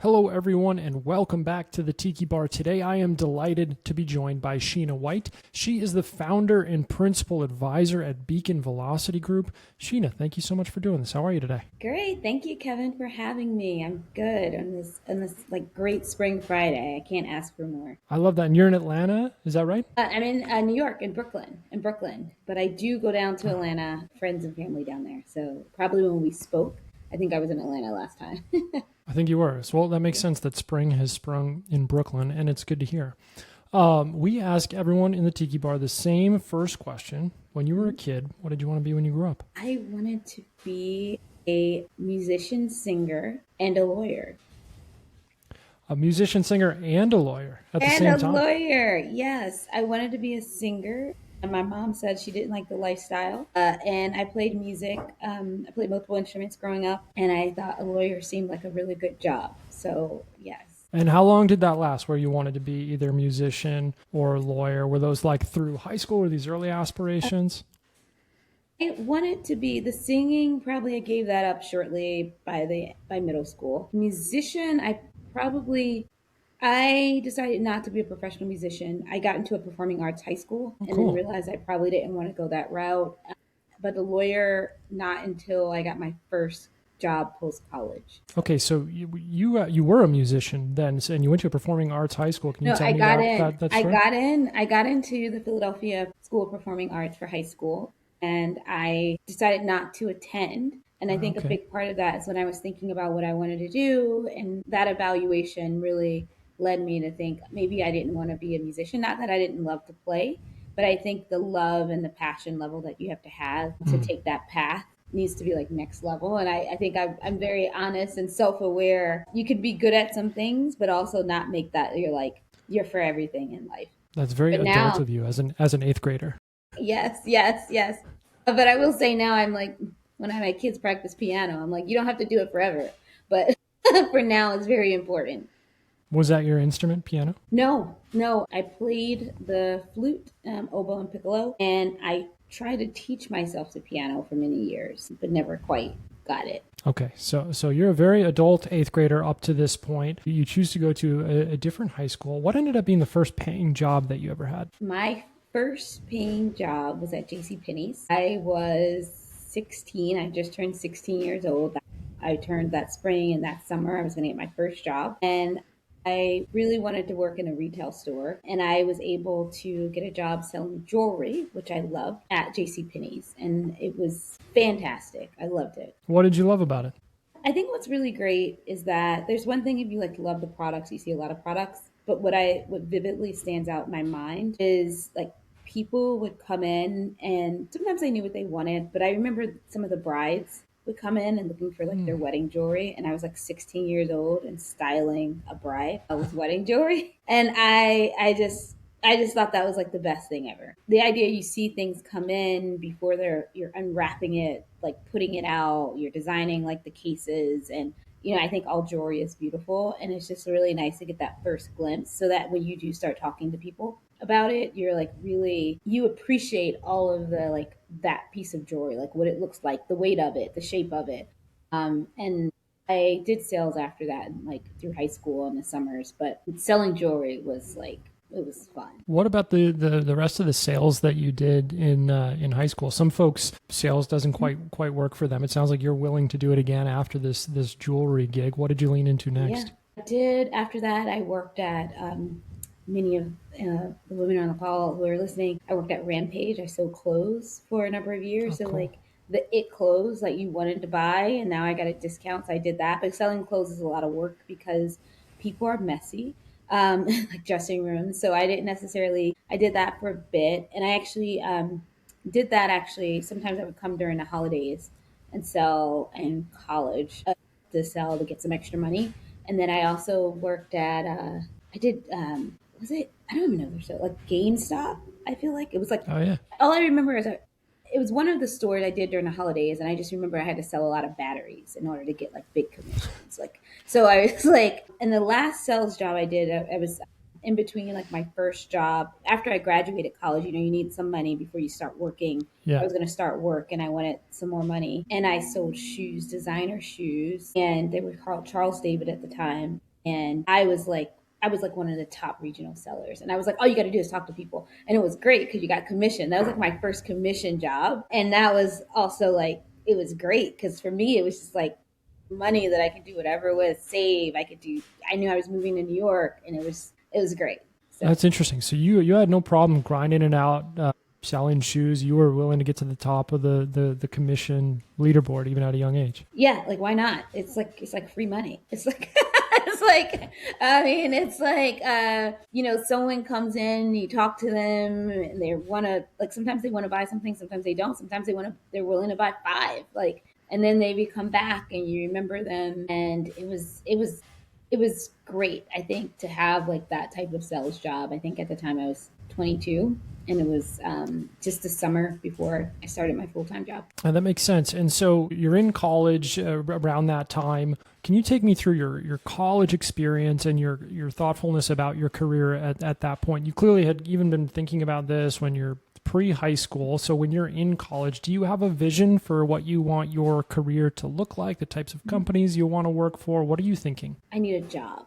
Hello, everyone, and welcome back to the Tiki Bar. Today, I am delighted to be joined by Sheena White. She is the founder and principal advisor at Beacon Velocity Group. Sheena, thank you so much for doing this. How are you today? Great. Thank you, Kevin, for having me. I'm good on this like great spring Friday. I can't ask for more. I love that. And you're in Atlanta, is that right? I'm in New York, in Brooklyn, but I do go down to Atlanta, friends and family down there. So probably when we spoke, I think I was in Atlanta last time. I think you were. So, well, that makes sense that spring has sprung in Brooklyn, and it's good to hear. We ask everyone in the Tiki Bar the same first question. When you were a kid, what did you want to be when you grew up? I wanted to be a musician, singer, and a lawyer. A musician, singer, and a lawyer at the And same a time. lawyer, yes. I wanted to be a singer. And my mom said she didn't like the lifestyle. And I played music. I played multiple instruments growing up. And I thought a lawyer seemed like a really good job. So, yes. And how long did that last where you wanted to be either a musician or a lawyer? Were those like through high school or these early aspirations? I wanted to be the singing. Probably I gave that up shortly by middle school. Musician, probably I decided not to be a professional musician. I got into a performing arts high school Oh, and then cool. realized I probably didn't want to go that route. But the lawyer, not until I got my first job post college. Okay, so you were a musician then, and you went to a performing arts high school. Can you No, tell I me got that in. that I story? got in. I got into the Philadelphia School of Performing Arts for high school, and I decided not to attend. And I think a Okay. big part of that is when I was thinking about what I wanted to do, and that evaluation really led me to think maybe I didn't want to be a musician. Not that I didn't love to play, but I think the love and the passion level that you have to Hmm. take that path needs to be like next level. And I think I'm very honest and self aware. You could be good at some things, but also not make that you're for everything in life. That's very But adult now, of you as an eighth grader. yes, yes, yes. But I will say now, I'm like, when I have my kids practice piano, I'm like, you don't have to do it forever. But for now, it's very important. Was that your instrument, piano? No, no, I played the flute, oboe, and piccolo, and I tried to teach myself the piano for many years, but never quite got it. Okay, so you're a very adult eighth grader up to this point. You choose to go to a different high school. What ended up being the first paying job that you ever had? My first paying job was at J.C. Penney's. I was 16. I just turned 16 years old. I turned that spring and that summer. I was going to get my first job. And I really wanted to work in a retail store. And I was able to get a job selling jewelry, which I loved, at J.C. Penney's. And it was fantastic. I loved it. What did you love about it? I think what's really great is that there's one thing if you like love the products, you see a lot of products, but what vividly stands out in my mind is like people would come in and sometimes they knew what they wanted, but I remember some of the brides would come in and looking for like Hmm. their wedding jewelry, and I was like 16 years old and styling a bride with wedding jewelry. And I just thought that was like the best thing ever. The idea you see things come in before you're unwrapping it, like putting it out, you're designing like the cases, and I think all jewelry is beautiful, and it's just really nice to get that first glimpse so that when you do start talking to people about it, you're like really you appreciate all of the like that piece of jewelry, like what it looks like, the weight of it, the shape of it. And I did sales after that, like through high school in the summers, but selling jewelry was like it was fun. What about the rest of the sales that you did in high school? Some folks sales doesn't quite work for them. It sounds like you're willing to do it again after this jewelry gig. What did you lean into Yeah, next? I did. After that, I worked at many of the women on the call who are listening. I worked at Rampage. I sold clothes for a number of Oh, years. So, cool. like the it clothes that you wanted to buy, and now I got a discount. So, I did that. But selling clothes is a lot of work because people are messy, like dressing rooms. So, I didn't necessarily, I did that for a bit. And I actually did that actually. Sometimes I would come during the holidays and sell in college to sell to get some extra money. And then I also worked at I did was it I don't even know there's like GameStop. I feel like it was like Oh yeah. all I remember is it was one of the stores I did during the holidays, and I just remember I had to sell a lot of batteries in order to get like big commissions. Like so, I was like, and the last sales job I did, I was in between like my first job after I graduated college. You need some money before you start working. I Yeah. was going to start work and I wanted some more money. And I sold shoes, designer shoes, and they were called Charles David at the time. And I was like one of the top regional sellers. And I was like, all you got to do is talk to people. And it was great because you got commission. That was like my first commission job. And that was also like, it was great because for me, it was just like money that I could do whatever with, save. I knew I was moving to New York and it was great. So That's interesting. So you had no problem grinding it out, selling shoes. You were willing to get to the top of the commission leaderboard even at a young age. yeah, like why not? It's like free money. It's like it's like I mean, it's like you know, someone comes in, you talk to them, and they want to like sometimes they want to buy something, sometimes they don't. Sometimes they're willing to buy five, like, and then they come back and you remember them, and it was great. I think to have like that type of sales job. I think at the time I was 22 and it was just the summer before I started my full-time job. And that makes sense. And so you're in college around that time. Can you take me through your college experience and your thoughtfulness about your career at that point? You clearly had even been thinking about this when you're pre-high school. So when you're in college, do you have a vision for what you want your career to look like, the types of companies you want to work for? What are you thinking? I need a job.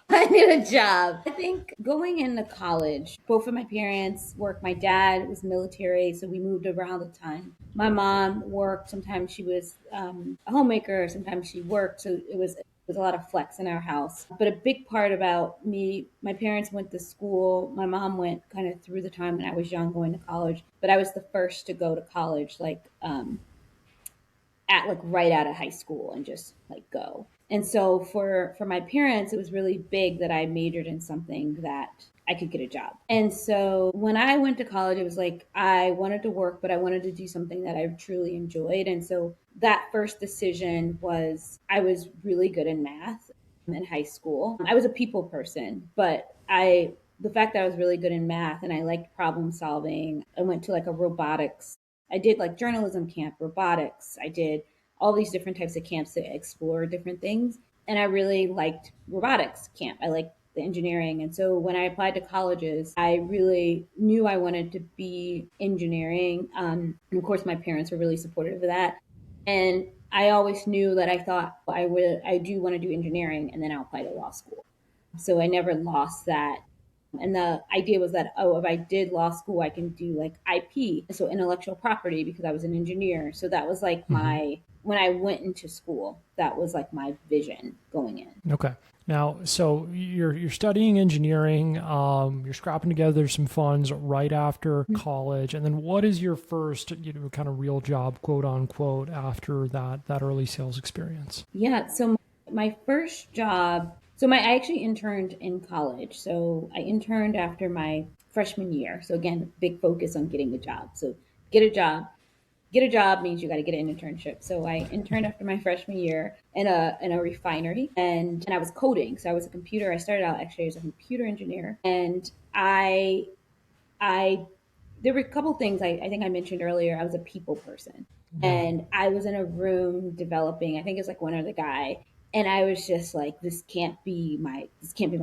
I need a job. I think going into college, both of my parents worked. My dad was military, so we moved around a ton. My mom worked. Sometimes she was a homemaker. Sometimes she worked. So it was a lot of flex in our house. But a big part about me, my parents went to school. My mom went kind of through the time when I was young going to college. But I was the first to go to college, like at like right out of high school and just like go. And so for my parents, it was really big that I majored in something that I could get a job. And so when I went to college, it was like I wanted to work, but I wanted to do something that I truly enjoyed. And so that first decision was I was really good in math in high school. I was a people person, but the fact that I was really good in math and I liked problem solving, I went to like a robotics. I did like journalism camp, robotics. I did all these different types of camps to explore different things. And I really liked robotics camp. I liked the engineering. And so when I applied to colleges, I really knew I wanted to be engineering. And of course, my parents were really supportive of that. And I always knew that I thought I do want to do engineering and then I'll apply to law school. So I never lost that. And the idea was that, oh, if I did law school, I can do like IP, so intellectual property, because I was an engineer. So that was like when I went into school, that was like my vision going in. Okay. Now, so you're studying engineering, you're scrapping together some funds right after college, and then what is your first, kind of real job, quote unquote, after that early sales experience? Yeah. So my first job, I actually interned in college. So I interned after my freshman year. So again, big focus on getting a job. So get a job. Get a job means you got to get an internship. So I interned after my freshman year in a refinery, and I was coding. So I was a computer. I started out actually as a computer engineer, and I there were a couple things I think I mentioned earlier. I was a people person, and I was in a room developing. I think it was like one other guy, and I was just like, this can't be my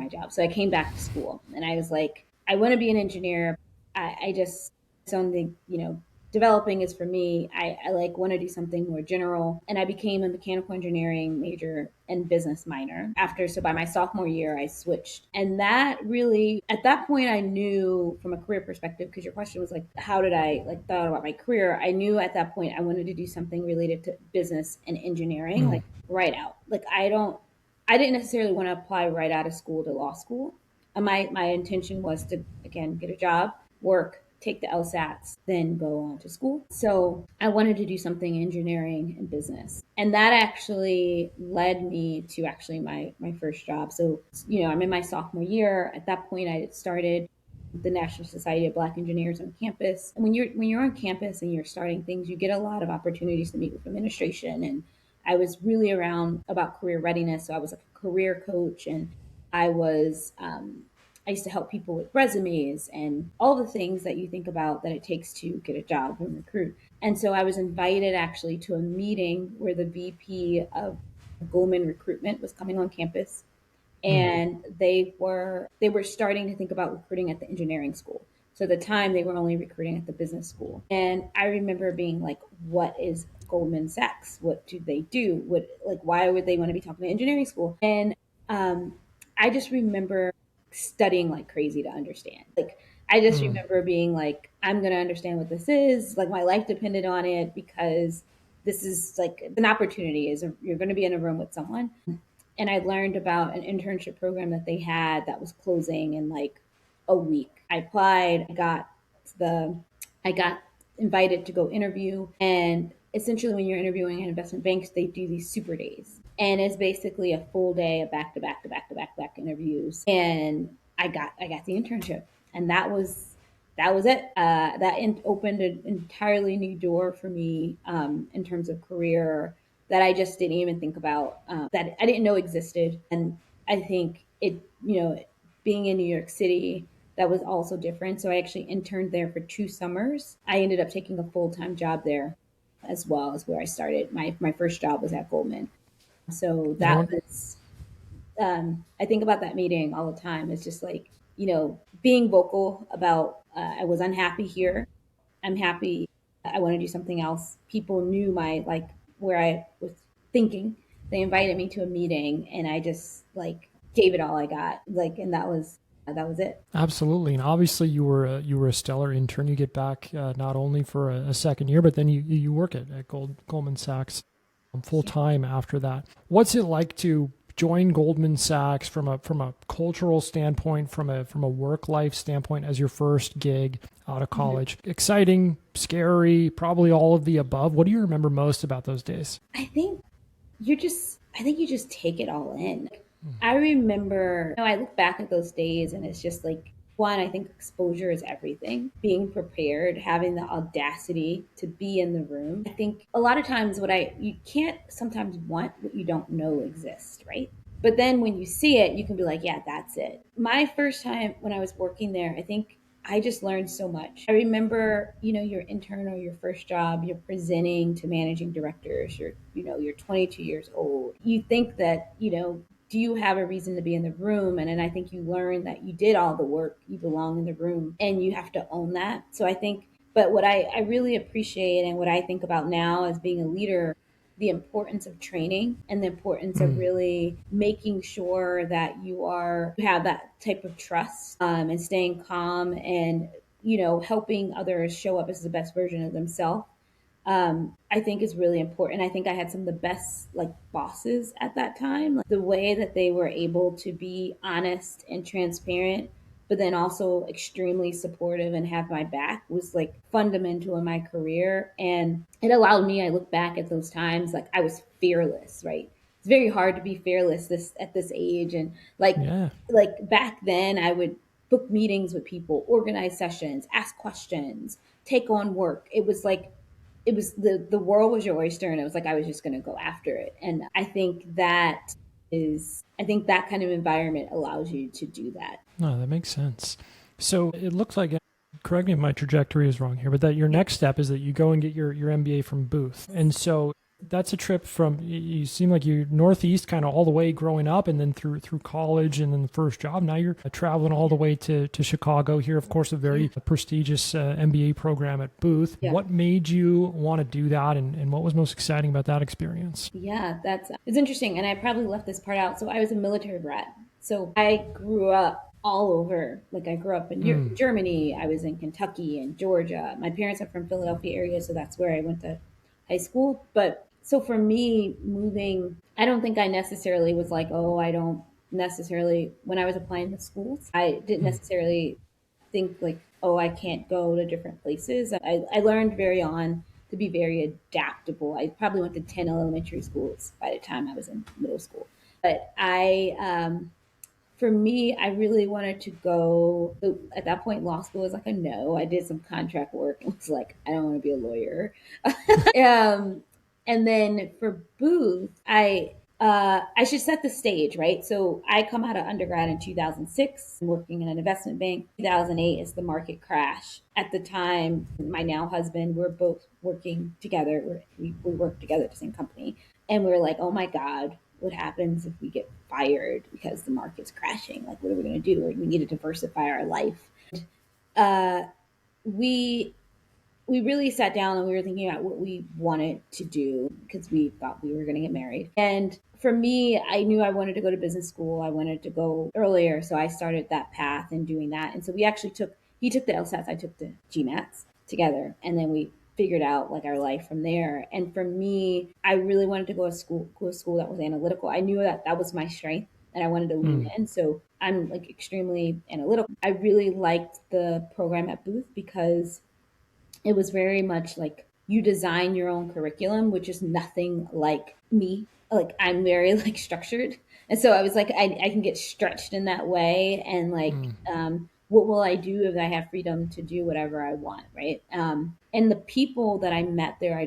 job. So I came back to school, and I was like, I want to be an engineer. I just something developing is for me. I like want to do something more general. And I became a mechanical engineering major and business minor after. So by my sophomore year, I switched. And that really, at that point, I knew from a career perspective, because your question was like, how did I like thought about my career? I knew at that point I wanted to do something related to business and engineering, like right out. Like I didn't necessarily want to apply right out of school to law school. My intention was to, again, get a job, work, take the LSATs, then go on to school. So I wanted to do something engineering and business. And that actually led me to actually my first job. So, I'm in my sophomore year. At that point, I had started the National Society of Black Engineers on campus. And when you're on campus and you're starting things, you get a lot of opportunities to meet with administration. And I was really around about career readiness. So I was like a career coach, and I used to help people with resumes and all the things that you think about that it takes to get a job and recruit. And so I was invited actually to a meeting where the VP of Goldman Recruitment was coming on campus, and they were starting to think about recruiting at the engineering school. So at the time, they were only recruiting at the business school. And I remember being like, what is Goldman Sachs? What do they do? Why would they want to be talking to engineering school? And um, I just remember studying like crazy to understand. Like, I just Mm. remember being like, I'm going to understand what this is. Like, my life depended on it because this is like an opportunity. You're going to be in a room with someone. And I learned about an internship program that they had that was closing in like a week. I applied, the I got invited to go interview, and essentially when you're interviewing at investment banks, they do these super days. And it's basically a full day of back to back to back to back to back interviews. And I got the internship. And that was it. Opened an entirely new door for me in terms of career that I just didn't even think about, that I didn't know existed. And I think being in New York City, that was also different. So I actually interned there for 2 summers. I ended up taking a full time job there as well as where I started. My first job was at Goldman. So And I that want, was, I think about that meeting all the time. It's just like, being vocal about, I was unhappy here. I'm happy. I want to do something else. People knew where I was thinking. They invited me to a meeting, and I just like gave it all I got. And that was it. Absolutely, and obviously you were a stellar intern. You get back not only for a second year, but then you work at Goldman Sachs full time after that. What's it like to join Goldman Sachs from a cultural standpoint, from a work life standpoint as your first gig out of college? Exciting, scary, probably all of the above. What do you remember most about those days? I think you just take it all in. I remember, I look back at those days and it's just like, one, I think exposure is everything. Being prepared, having the audacity to be in the room. I think a lot of times you can't sometimes want what you don't know exists, right? But then when you see it, you can be like, yeah, that's it. My first time when I was working there, I think I just learned so much. I remember, your intern or your first job, you're presenting to managing directors, you're 22 years old. You think that, do you have a reason to be in the room? And then I think you learn that you did all the work, you belong in the room, and you have to own that. So I think, but what I really appreciate and what I think about now as being a leader, the importance of training and the importance of Mm. really making sure that you have that type of trust, and staying calm and helping others show up as the best version of themselves, I think is really important. I think I had some of the best like bosses at that time. Like, the way that they were able to be honest and transparent, but then also extremely supportive and have my back was like fundamental in my career. And it allowed me, I look back at those times, like I was fearless, right? It's very hard to be fearless at this age. And Yeah. like back then I would book meetings with people, organize sessions, ask questions, take on work. The world was your oyster, and it was like I was just going to go after it. And I think that kind of environment allows you to do that. No, that makes sense. So it looks like, correct me if my trajectory is wrong here, but that your next step is that you go and get your MBA from Booth. And so that's a trip from, you seem like you're Northeast kind of all the way growing up and then through college and then the first job. Now you're traveling all the way to Chicago here, of course, a very prestigious MBA program at Booth. Yeah. What made you want to do that, and what was most exciting about that experience? Yeah, it's interesting. And I probably left this part out. So I was a military brat. So I grew up all over. Like, I grew up in Mm. Germany. I was in Kentucky and Georgia. My parents are from Philadelphia area, so that's where I went to high school. But so for me, moving, I don't think I necessarily was like, oh, I don't necessarily, when I was applying to schools, I didn't Mm. necessarily think like, oh, I can't go to different places. I learned very on to be very adaptable. I probably went to 10 elementary schools by the time I was in middle school. But for me, I really wanted to go. So at that point, law school was like a no. I did some contract work and was like, I don't want to be a lawyer. um, and then for Booth, I should set the stage, right? So I come out of undergrad in 2006, working in an investment bank. 2008 is the market crash. At the time, my now husband, we're both working together. We work together at the same company. And we were like, oh my God, what happens if we get fired because the market's crashing? Like, what are we going to do? Like, we need to diversify our life. uh, we we really sat down and we were thinking about what we wanted to do because we thought we were going to get married. And for me, I knew I wanted to go to business school. I wanted to go earlier, so I started that path and doing that. And so we actually took he took the LSATs, I took the GMATs together, and then we figured out like our life from there. And for me, I really wanted to go to school that was analytical. I knew that that was my strength and I wanted to lean Mm. in. So I'm like extremely analytical. I really liked the program at Booth because it was very much like you design your own curriculum, which is nothing like me. Like I'm very like structured. And so I was like, I can get stretched in that way. And like, Mm. what will I do if I have freedom to do whatever I want? Right. And the people that I met there, I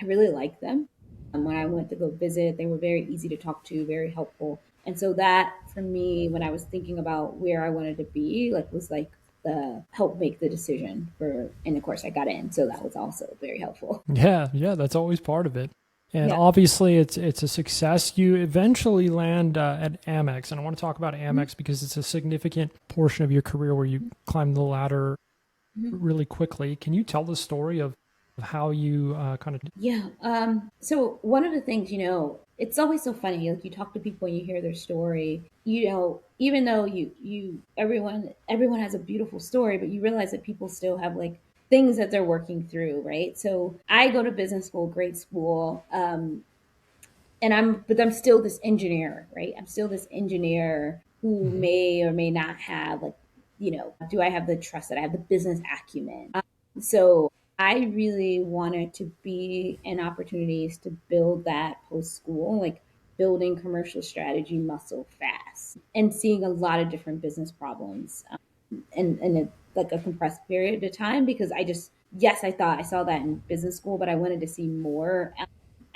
really liked them. When I went to go visit, they were very easy to talk to, very helpful. And so that for me, when I was thinking about where I wanted to be, like was like the help make the decision for, and of course I got in, so that was also very helpful. Yeah, yeah, that's always part of it. And Yeah. obviously, it's a success. You eventually land at Amex, and I want to talk about Mhm. Amex because it's a significant portion of your career where you climbed the ladder Mhm. really quickly. Can you tell the story of how you kind of? Yeah. So one of the things, it's always so funny. Like you talk to people and you hear their story. Even though everyone has a beautiful story, but you realize that people still have like things that they're working through, right? So I go to business school, great school, and I'm still this engineer, right? I'm still this engineer who Mhm. may or may not have like, do I have the trust that I have the business acumen? So I really wanted to be in opportunities to build that post school, like building commercial strategy muscle fast and seeing a lot of different business problems like a compressed period of time because yes, I thought I saw that in business school, but I wanted to see more.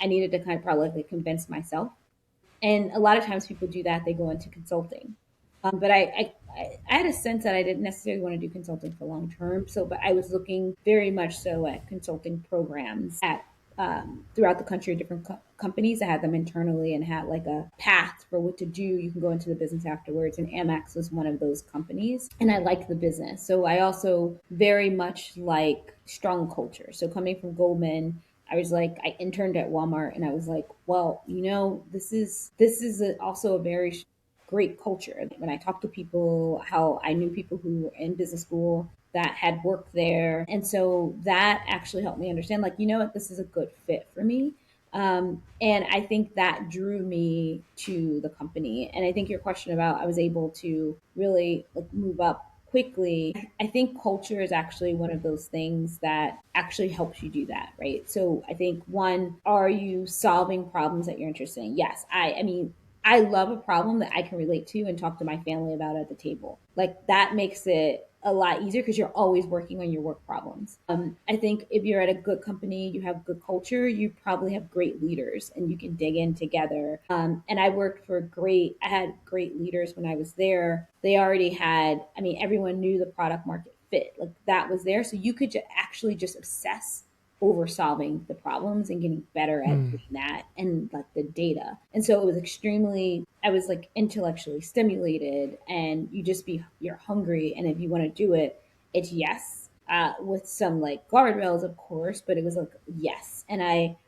I needed to kind of probably like convince myself. And a lot of times people do that, they go into consulting. But I had a sense that I didn't necessarily want to do consulting for long term. So, but I was looking very much so at consulting programs at throughout the country, different companies. I had them internally and had like a path for what to do. You can go into the business afterwards, and Amex was one of those companies. And I liked the business, so I also very much like strong culture. So coming from Goldman, I was like, I interned at Walmart, and I was like, well, also a very great culture. When I talked to people, how I knew people who were in business school that had worked there. And so that actually helped me understand, like, you know what, this is a good fit for me. And I think that drew me to the company. And I think your question about I was able to really like move up quickly. I think culture is actually one of those things that actually helps you do that, right? So I think one, are you solving problems that you're interested in? Yes. I mean, I love a problem that I can relate to and talk to my family about at the table. Like that makes it a lot easier because you're always working on your work problems. I think if you're at a good company, you have good culture, you probably have great leaders and you can dig in together. And I had great leaders when I was there. They already had, I mean, everyone knew the product market fit. Like that was there. So you could actually just obsess over solving the problems and getting better at Mm. doing that and like the data. And so it was I was like intellectually stimulated and you're hungry. And if you want to do it, it's yes. With some like guardrails, of course, but it was like yes. And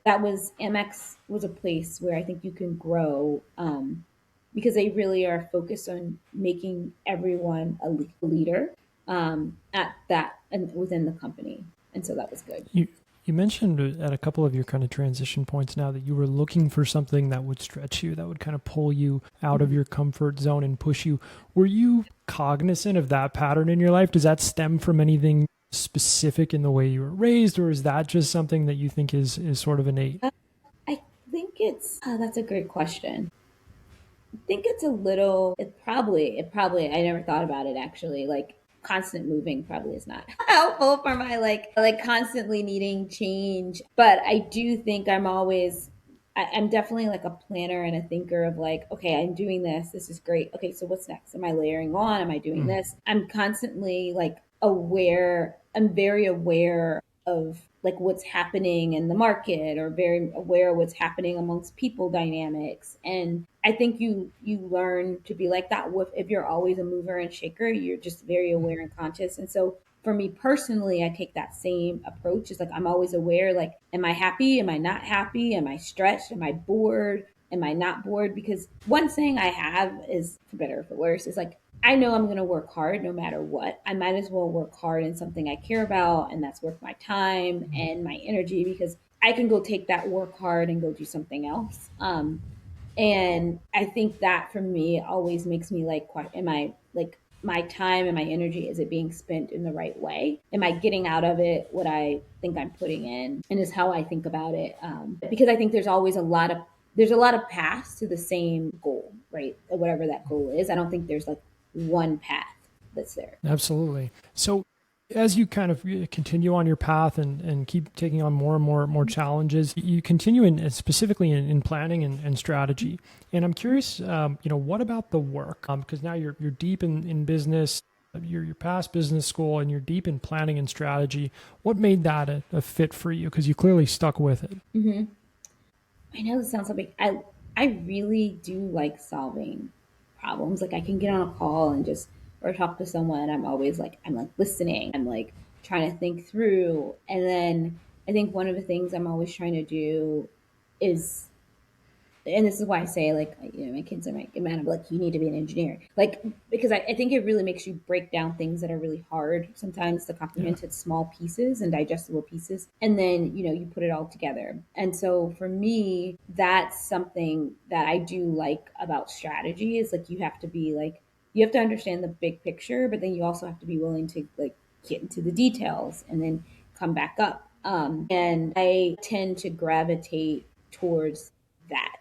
Amex was a place where I think you can grow because they really are focused on making everyone a leader at that and within the company. And so that was good. You you mentioned at a couple of your kind of transition points now that you were looking for something that would stretch you, that would kind of pull you out of Mhm. your comfort zone and push you. Were you cognizant of that pattern in your life? Does that stem from anything specific in the way you were raised, or is that just something that you think is sort of innate? I think that's a great question. I think it's a little, I never thought about it actually. Like constant moving probably is not helpful for my like constantly needing change. But I do think I'm definitely like a planner and a thinker of like, okay, I'm doing this. This is great. Okay, so what's next? Am I layering on? Am I doing Mm. this? I'm constantly like aware. I'm very aware of like what's happening in the market, or very aware of what's happening amongst people dynamics. And I think you learn to be like that. With if you're always a mover and shaker, you're just very aware and conscious. And so for me personally, I take that same approach. It's like I'm always aware, like, am I happy? Am I not happy? Am I stretched? Am I bored? Am I not bored? Because one saying I have is, for better or for worse, is like, I know I'm going to work hard no matter what. I might as well work hard in something I care about, and that's worth my time and my energy, because I can go take that work hard and go do something else. And I think that for me always makes me like, am I like my time and my energy, is it being spent in the right way? Am I getting out of it what I think I'm putting in? And is how I think about it. Because I think there's a lot of paths to the same goal, right? Whatever that goal is. I don't think there's like one path that's there. Absolutely. So as you kind of continue on your path and keep taking on more and more challenges, you continue in specifically in planning and strategy. And I'm curious, what about the work? Because now you're deep in business, you're past business school, and you're deep in planning and strategy. What made that a fit for you? Because you clearly stuck with it. Mm-hmm. I know this sounds so big. I really do like solving problems. Like I can get on a call and just or talk to someone. I'm like listening. I'm like trying to think through. And then I think one of the things I'm always trying to do is, and this is why I say, like, my kids are like, man, I'm like, you need to be an engineer, like, because I think it really makes you break down things that are really hard sometimes to Yeah. comprehend to small pieces and digestible pieces, and then you put it all together. And so for me, that's something that I do like about strategy, is like you have to understand the big picture, but then you also have to be willing to like get into the details and then come back up. And I tend to gravitate towards that.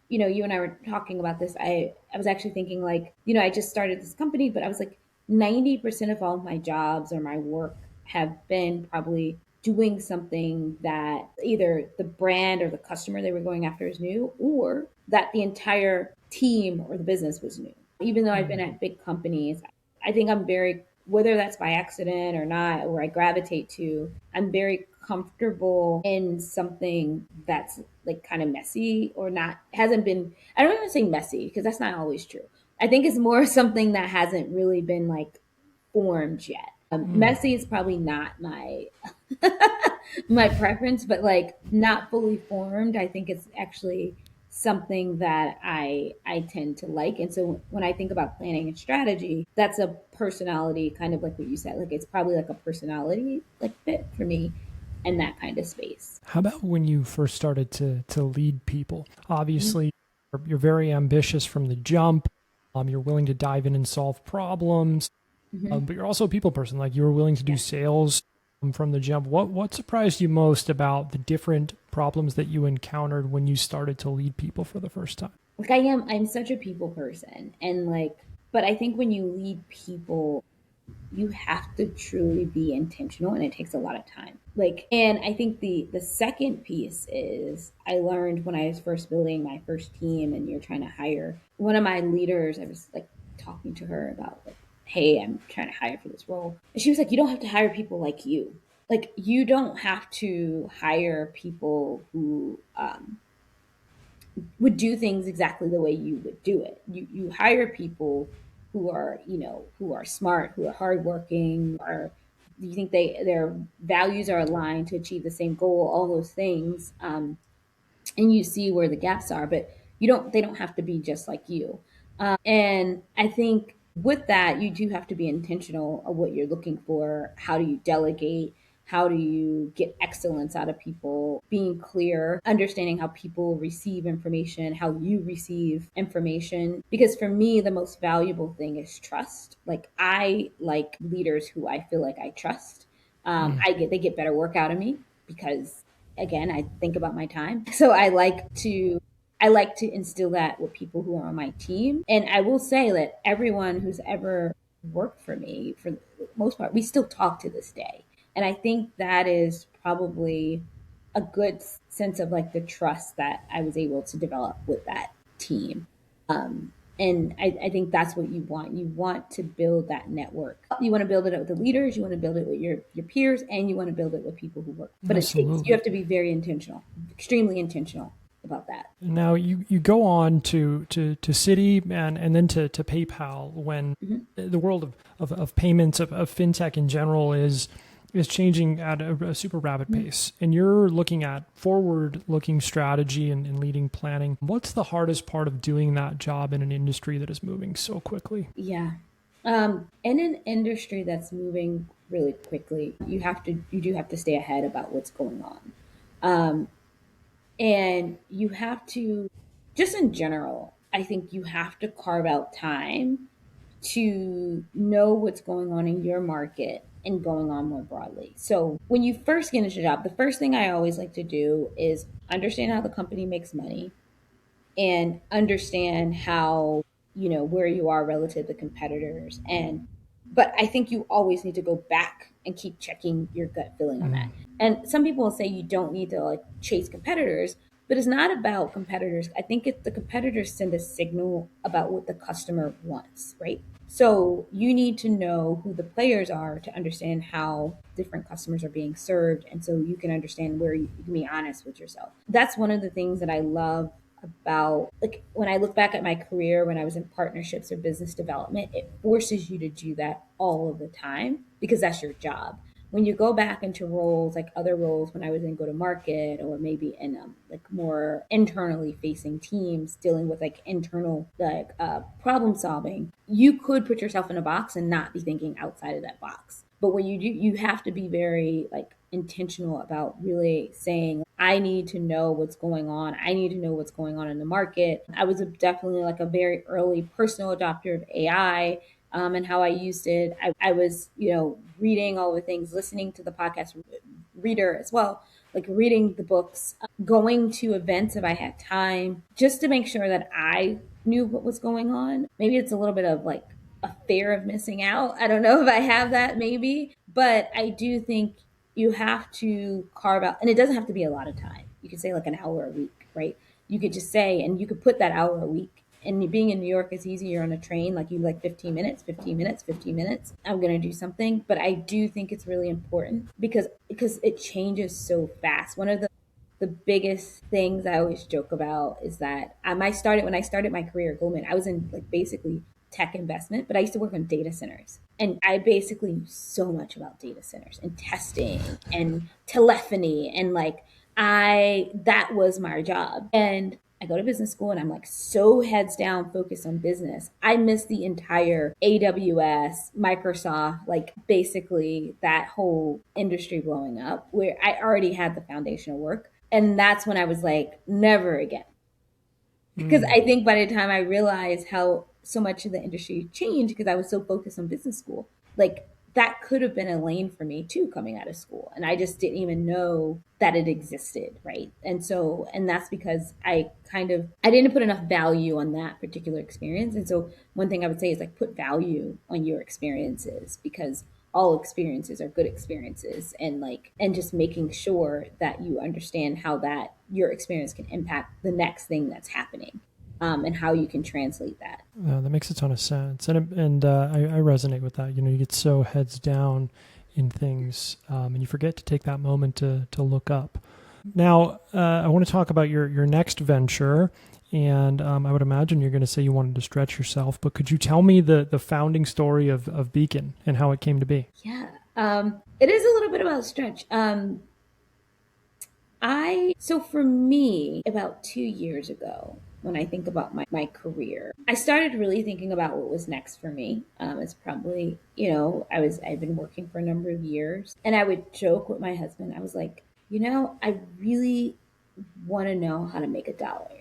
You and I were talking about this. I was actually thinking, like, I just started this company, but I was like, 90% of all of my jobs or my work have been probably doing something that either the brand or the customer they were going after is new, or that the entire team or the business was new. Even though I've been at big companies, I think I'm very, whether that's by accident or not, where I gravitate to, I'm very comfortable in something that's like kind of messy, or not, hasn't been, I don't even say messy because that's not always true. I think it's more something that hasn't really been like formed yet. Mm. Messy is probably not my my preference, but like not fully formed, I think it's actually something that I tend to like. And so when I think about planning and strategy, that's a personality, kind of like what you said. Like it's probably like a personality like fit for me in that kind of space. How about when you first started to lead people? Obviously, you're very ambitious from the jump. You're willing to dive in and solve problems, Mm-hmm. but you're also a people person. Like you were willing to do Yeah. sales from the jump. What surprised you most about the different problems that you encountered when you started to lead people for the first time? Like I'm such a people person, and like, but I think when you lead people, you have to truly be intentional, and it takes a lot of time. Like, and I think the second piece is, I learned when I was first building my first team and you're trying to hire one of my leaders. I was like talking to her about, like, hey, I'm trying to hire for this role, and she was like, you don't have to hire people like you. Like, you don't have to hire people who would do things exactly the way you would do it. You hire people who are, who are smart, who are hardworking, or you think their values are aligned to achieve the same goal, all those things, and you see where the gaps are, but they don't have to be just like you. And I think with that, you do have to be intentional of what you're looking for. How do you delegate? How do you get excellence out of people? Being clear, understanding how people receive information, how you receive information. Because for me, the most valuable thing is trust. Like, I like leaders who I feel like I trust. Mm. They get better work out of me because, again, I think about my time. So I like to instill that with people who are on my team. And I will say that everyone who's ever worked for me, for the most part, we still talk to this day. And I think that is probably a good sense of like the trust that I was able to develop with that team. And I think that's what you want. You want to build that network. You want to build it with the leaders, you want to build it with your peers, and you want to build it with people who work. But you Absolutely. have to be very intentional, extremely intentional about that. Now you go on to Citi and then to PayPal when Mm-hmm. the world of payments of fintech in general is changing at a super rapid pace, and you're looking at forward looking strategy and leading planning. What's the hardest part of doing that job in an industry that is moving so quickly? Yeah. In an industry that's moving really quickly, you do have to stay ahead about what's going on. Um, and you have to, just in general, I think you have to carve out time to know what's going on in your market and going on more broadly. So when you first get into a job, the first thing I always like to do is understand how the company makes money and understand how, where you are relative to competitors. And but I think you always need to go back and keep checking your gut feeling on that. Mm. And some people will say you don't need to like chase competitors, but it's not about competitors. I think the competitors send a signal about what the customer wants, right? So you need to know who the players are to understand how different customers are being served, and so you can understand where you can be honest with yourself. That's one of the things that I love about, like, when I look back at my career when I was in partnerships or business development, it forces you to do that all of the time because that's your job. When you go back into roles like other roles, when I was in go to market or maybe in like more internally facing teams dealing with like internal like problem solving, you could put yourself in a box and not be thinking outside of that box. But when you do, you have to be very like intentional about really saying, I need to know what's going on. I need to know what's going on in the market. I was definitely like a very early personal adopter of AI, and how I used it. I was, reading all the things, listening to the podcast reader as well, like reading the books, going to events if I had time, just to make sure that I knew what was going on. Maybe it's a little bit of like a fear of missing out. I don't know if I have that, maybe, but I do think you have to carve out, and it doesn't have to be a lot of time. You could say like an hour a week, right? You could just say, and you could put that hour a week. And being in New York is easy. You're on a train, like you like 15 minutes, 15 minutes, 15 minutes. I'm going to do something. But I do think it's really important because it changes so fast. One of the biggest things I always joke about is that when I started my career at Goldman, I was in like basically tech investment, but I used to work on data centers. And I basically knew so much about data centers and testing and telephony and like that was my job. And I go to business school and I'm like so heads down focused on business. I missed the entire AWS, Microsoft, like basically that whole industry blowing up where I already had the foundational work. And that's when I was like, never again. Because Mm. I think by the time I realized how so much of the industry changed, because I was so focused on business school, like that could have been a lane for me too coming out of school. And I just didn't even know that it existed. Right. And that's because I didn't put enough value on that particular experience. And so one thing I would say is like put value on your experiences because all experiences are good experiences, and just making sure that you understand how that your experience can impact the next thing that's happening, and how you can translate that. That makes a ton of sense, and I resonate with that. You get so heads down in things, and you forget to take that moment to look up. Now, I want to talk about your next venture, and I would imagine you're going to say you wanted to stretch yourself, but could you tell me the founding story of Beacon and how it came to be? Yeah, it is a little bit about stretch. So for me, about 2 years ago, when I think about my career, I started really thinking about what was next for me. It's probably, I've been working for a number of years, and I would joke with my husband. I was like, I really want to know how to make a dollar.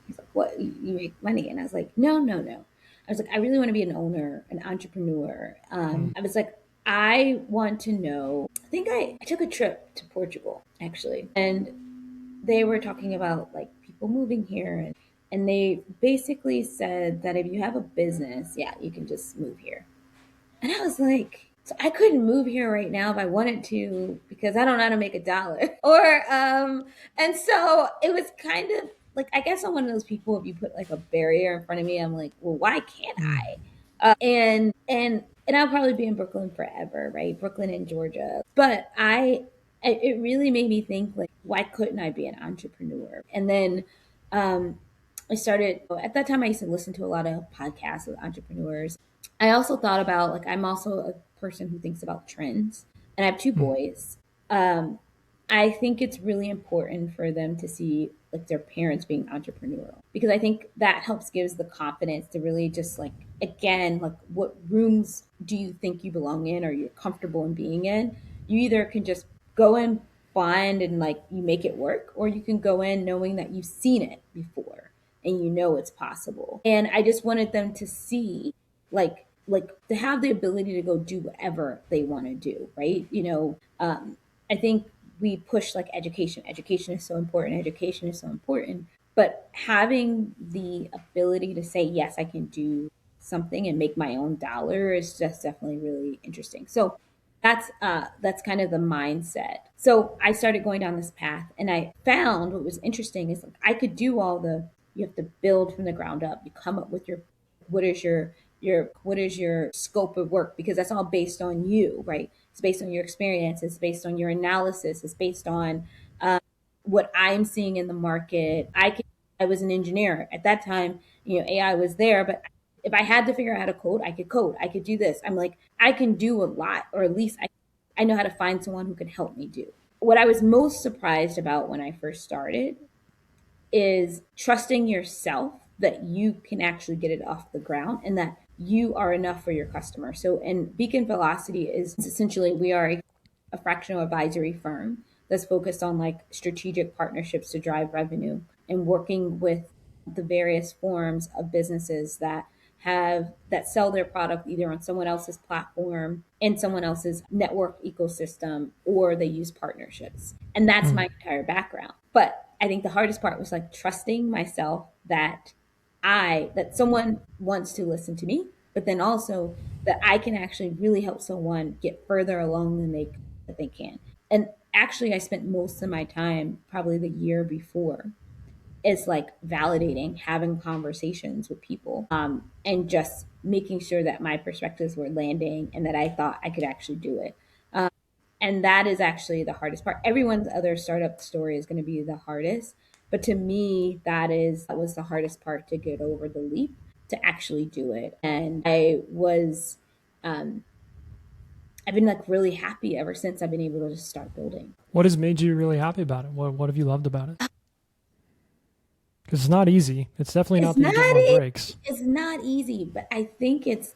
He's like, what, you make money? And I was like, no, no, no. I was like, I really want to be an owner, an entrepreneur. Mm. I was like, I want to know. I think I took a trip to Portugal actually, and they were talking about like people moving here, and they basically said that if you have a business, yeah, you can just move here. And I was like, so I couldn't move here right now if I wanted to because I don't know how to make a dollar. And so it was kind of like, I guess I'm one of those people, if you put like a barrier in front of me, I'm like, well, why can't Mm. I? And I'll probably be in Brooklyn forever, right? Brooklyn and Georgia. But it really made me think, like, why couldn't I be an entrepreneur? And then um, I started, at that time, I used to listen to a lot of podcasts with entrepreneurs. I also thought about, like, I'm also a person who thinks about trends, and I have two Mm. boys. Um, I think it's really important for them to see like their parents being entrepreneurial, because I think that helps gives the confidence to really just like, again, like, what rooms do you think you belong in or you're comfortable in being in? You either can just go and find and like you make it work, or you can go in knowing that you've seen it before and you know it's possible. And I just wanted them to see, like to have the ability to go do whatever they want to do, right? I think we push like education. Education is so important. Education is so important. But having the ability to say, yes, I can do something and make my own dollar is just definitely really interesting. So that's kind of the mindset. So I started going down this path, and I found what was interesting is like I could do all the, you have to build from the ground up. You come up with your, what is your what is your scope of work, because that's all based on you, right? It's based on your experience, it's based on your analysis, it's based on what I'm seeing in the market. I was an engineer at that time. AI was there, but if I had to figure out how to code, I could do this. I'm like, I can do a lot, or at least I know how to find someone who can help me do. What I was most surprised about when I first started is trusting yourself that you can actually get it off the ground and that you are enough for your customer. So, and Beacon Velocity is essentially, we are a fractional advisory firm that's focused on like strategic partnerships to drive revenue and working with the various forms of businesses that sell their product either on someone else's platform, in someone else's network ecosystem, or they use partnerships. And that's Mm. my entire background. But I think the hardest part was like trusting myself that that someone wants to listen to me, but then also that I can actually really help someone get further along than they can. And actually, I spent most of my time, probably the year before, is like validating, having conversations with people, and just making sure that my perspectives were landing and that I thought I could actually do it. And that is actually the hardest part. Everyone's other startup story is going to be the hardest, but to me, that was the hardest part, to get over the leap to actually do it. And um, I've been like really happy ever since I've been able to just start building. What has made you really happy about it? What have you loved about it? Because it's not easy. It's definitely It's not that you not get more easy. breaks. It's not easy, but I think it's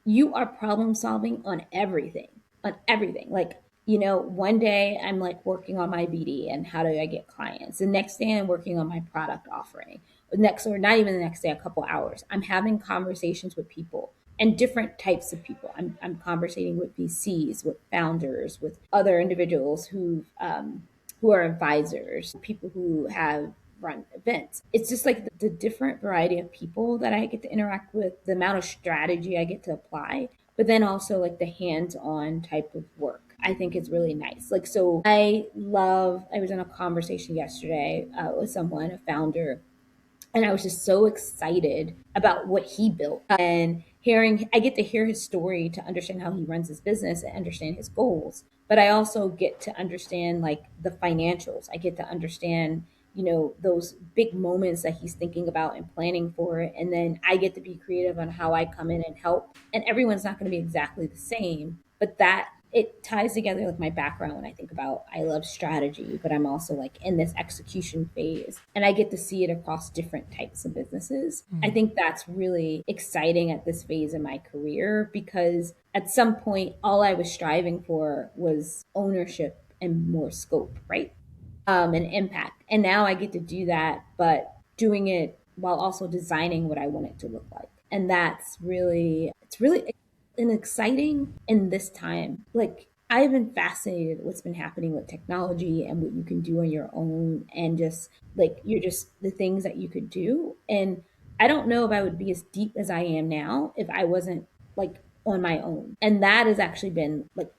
you are problem solving on everything, on everything. Like, one day I'm like working on my BD and how do I get clients. The next day I'm working on my product offering. Or not even the next day, a couple hours, I'm having conversations with people and different types of people. I'm conversating with VCs, with founders, with other individuals who are advisors, people who have run events. It's just like the different variety of people that I get to interact with, the amount of strategy I get to apply, but then also like the hands-on type of work. I think it's really nice. Like, so I was in a conversation yesterday with someone, a founder, and I was just so excited about what he built, and I get to hear his story to understand how he runs his business and understand his goals. But I also get to understand like the financials. I get to understand, those big moments that he's thinking about and planning for it. And then I get to be creative on how I come in and help. And everyone's not going to be exactly the same, but that it ties together like my background when I think about, I love strategy, but I'm also like in this execution phase and I get to see it across different types of businesses. I Mm. think that's really exciting at this phase in my career, because at some point all I was striving for was ownership and more scope, right? And impact. And now I get to do that, but doing it while also designing what I want it to look like. And it's really an exciting in this time. Like, I've been fascinated with what's been happening with technology and what you can do on your own, and just like you're just the things that you could do. And I don't know if I would be as deep as I am now if I wasn't like on my own. And that has actually been like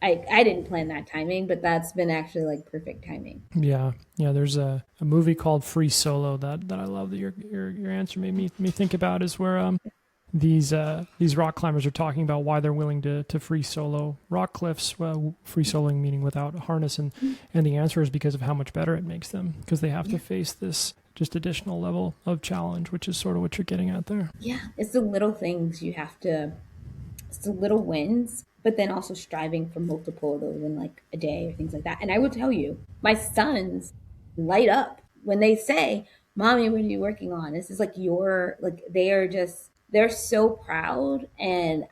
I didn't plan that timing, but that's been actually like perfect timing. Yeah, yeah. There's a movie called Free Solo that I love that your answer made me think about, is where these rock climbers are talking about why they're willing to free solo rock cliffs. Well, free soloing meaning without a harness, and the answer is because of how much better it makes them, because they have to face this just additional level of challenge, which is sort of what you're getting at there. Yeah, it's the little things you have to, it's the little wins, but then also striving for multiple of those in like a day or things like that. And I will tell you, my sons light up when they say, "Mommy, what are you working on?" This is like your, like they are just, they're so proud. And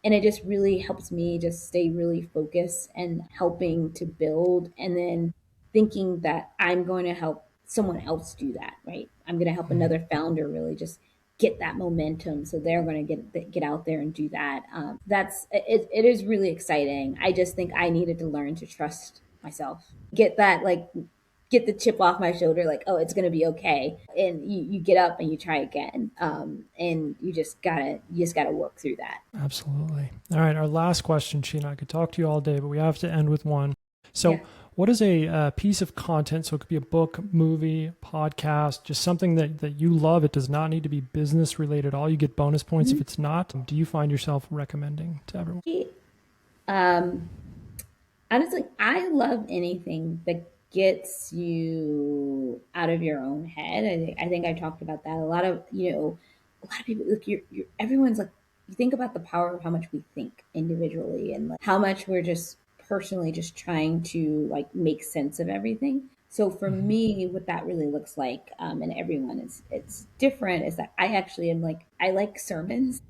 it just really helps me just stay really focused and helping to build, and then thinking that I'm going to help someone else do that, right? I'm going to help Mhm. another founder really just get that momentum, so they're going to get out there and do that. That's it, it is really exciting. I just think I needed to learn to trust myself, get that, like, get the chip off my shoulder, like, oh, it's going to be okay, and you get up and you try again, and you just gotta work through that. Absolutely. All right, our last question, Sheena. I could talk to you all day, but we have to end with one. So, Yeah. what is a piece of content? So it could be a book, movie, podcast, just something that you love. It does not need to be business related at all. You get bonus points if it's not. Do you find yourself recommending to everyone? um Honestly, I love anything that gets you out of your own head. I think I talked about that a lot of, a lot of people, look, everyone's like, you think about the power of how much we think individually, and like how much we're just personally just trying to like make sense of everything. So for Hmm. me, what that really looks like, and everyone is, it's different, is that I actually am like, I like sermons,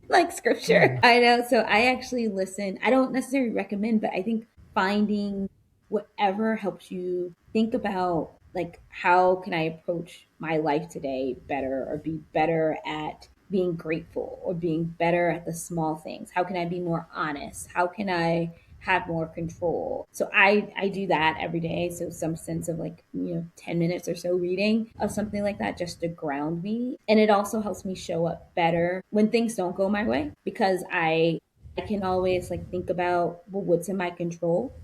like scripture. Oh, I know. So I actually listen. I don't necessarily recommend, but I think finding whatever helps you think about, like, how can I approach my life today better, or be better at being grateful, or being better at the small things. How can I be more honest? How can I have more control? So I do that every day. So some sense of like, 10 minutes or so reading of something like that, just to ground me. And it also helps me show up better when things don't go my way, because I can always like think about, well, what's in my control,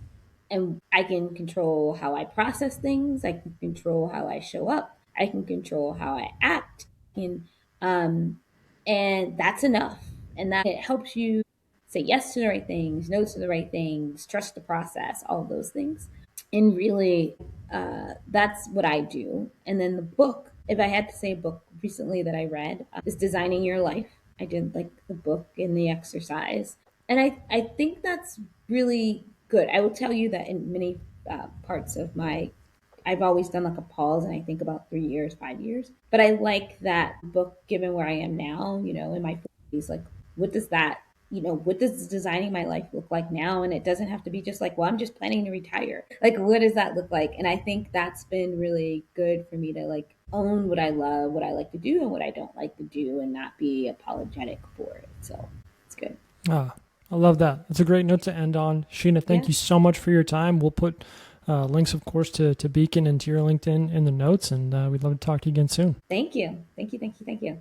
and I can control how I process things. I can control how I show up. I can control how I act. And um, and that's enough. And that it helps you say yes to the right things, no to the right things, trust the process, all of those things. And really, that's what I do. And then the book, if I had to say a book recently that I read, is Designing Your Life. I did like the book and the exercise. And I think that's really good. I will tell you that in many parts of my, I've always done like a pause and I think about 3 years, 5 years. But I like that book, given where I am now, in my 40s. Like, what does that, what does designing my life look like now? And it doesn't have to be just like, well, I'm just planning to retire. Like, what does that look like? And I think that's been really good for me to like own what I love, what I like to do, and what I don't like to do, and not be apologetic for it. So it's good. ah, I love that. That's a great note to end on. Sheena, thank Yeah. you so much for your time. We'll put links, of course, to Beacon and to your LinkedIn in the notes, and we'd love to talk to you again soon. Thank you. Thank you. Thank you. Thank you.